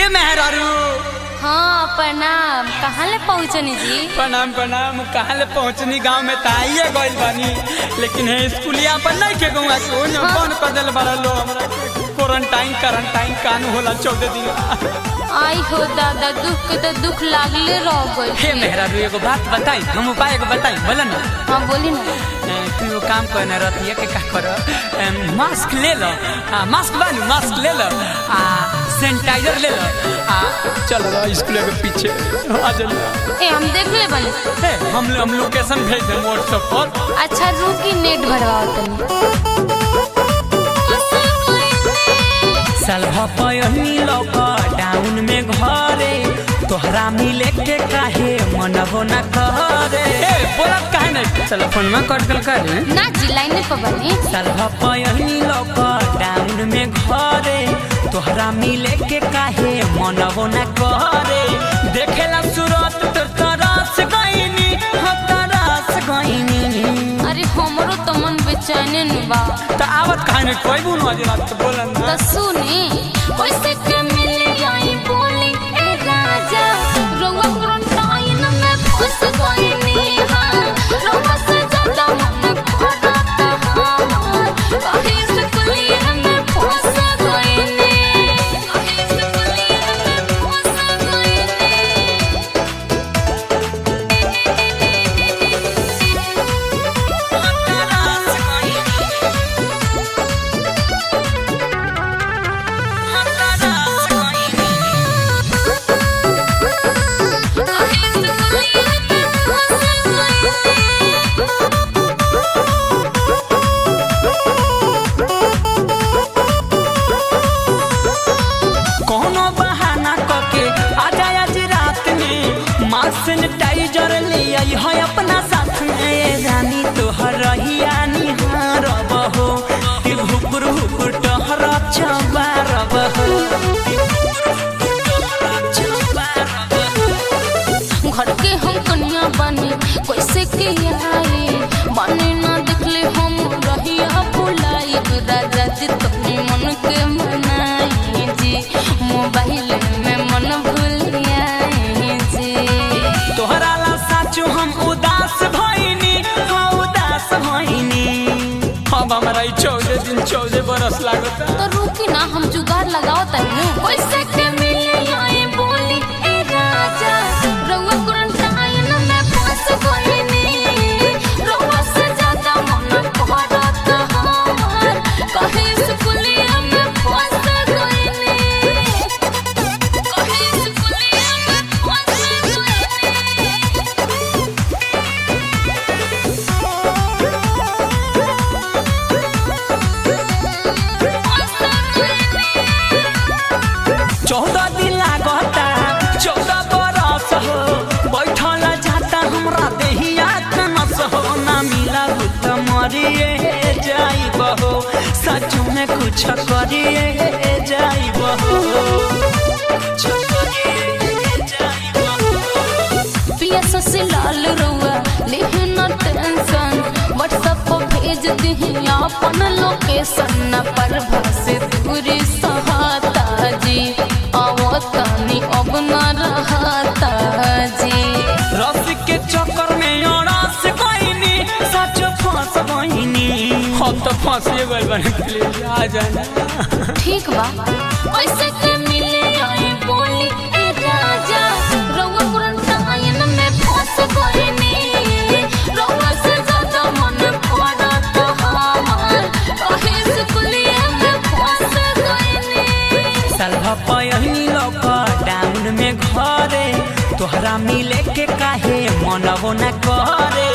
ए मेहरारू। हाँ प्रणाम। कहाँ ले पहुँचनी जी? प्रणाम प्रणाम। कहाँ ले पहुँचनी? गाँव में ताइए गइल बानी, लेकिन है स्कूलिया पर नहीं के गौआ के ओने फोन कर देल बड़ा लो हमरा क्वारंटाइन कानू होला 14 दिन। आई हो दादा, दुख के तो दुख लागले रह गई। हे मेहरारू एगो बात बताई, हम उपाय एगो बताई, बोला ना। हाँ बोली ना। तू वो काम करना रहती है कि का करो, मास्क ले लो, मास्क बानू, मास्क ले लो, सैनिटाइजर ले लो, चलो स्कूल के पीछे आ जाओ। ए हम देख ले बनी। हम लोकेशन भेज दें व्हाट्सएप पर। अच्छा रुकी, नेट भरवाओ तनी। सालभा पयनी लॉकडाउन में घरे तोहरा मिले के काहे मनबो न करे। बोलत काहे नहीं? टेलीफोन में कट कर करे ना जी, लाइन पर बनी। सालभा पयनी लॉकडाउन में घरे तोहरा मिले के काहे मनबो न करे। देखेला सूरत तो तरस गइनी, तरस गइनी। अरे हमरो तो मन बेचैन बा। त आवत काहे नहीं? कोई बुन आज रात बोलन ना। त सुनी कैसे के मिले आई बोली ए राजा, रोवा क्वारंटाइन में फंस गइनी। हां रोवा से ज्यादा मन पड़ता हमार, कहीं से कुलिया में फंस गइनी, कहीं से कुलिया में फंस गइनी। सैनिटाइजर ले आई है अपना साथ में, रानी तोहर रहिया निहारब हो, हुकुर हुकुर टहरा चबारब हो। घर के हम कन्या बनी कैसे के आई, बने ना देखले हम रहिया भुलाई। राजा जी तोनी मन के मनाई जी, मोबाइल में मन भूलिया जी। तोहरा ला साचो हम उदास भइनी, हाँ उदास भइनी। अब हमारा 14 दिन 14 बरस लागता। तो रुकी ना, हम जुगाड़ लगाओ तनी। कैसे के मिले आई बोली ए राजा, रउआ क्वारंटाइन में फंस गइनी। रउआ से ज्यादा मन पड़ता हमार, कहीं स्कूलिया में फंस गइनी, कहीं स्कूलिया में फंस गइनी। चौदह दिन लागता, 14 बरस हो, बैठल जाता हमरा देहिया कनस हो। ना मिला तो मरिए जाइब हो, सच में कुछ करिए जाइब हो, कुछ करिए जाइब हो। पियस से लाल रउआ लेहे न टेंशन, व्हाट्सएप पर भेज दिही अपन लोकेशन। न पर से दूरी सहाता जी, आवतानी अब न रहता जी। रस के चक्कर में अड़स गइनी, सच फंस गइनी। हम तो फंसिए गइल बानी, प्लीज आ जाना। ठीक बा, ऐसे के मिले आई बोली ए राजा, रउआ क्वारंटाइन में फंस गइनी। रउआ से ज्यादा मन पड़ता हमार, कहीं स्कूलिया में फंस गइनी। सालभा पयनी लॉकडाउन में घरे तोहरा मिले के काहे मनबो न करे।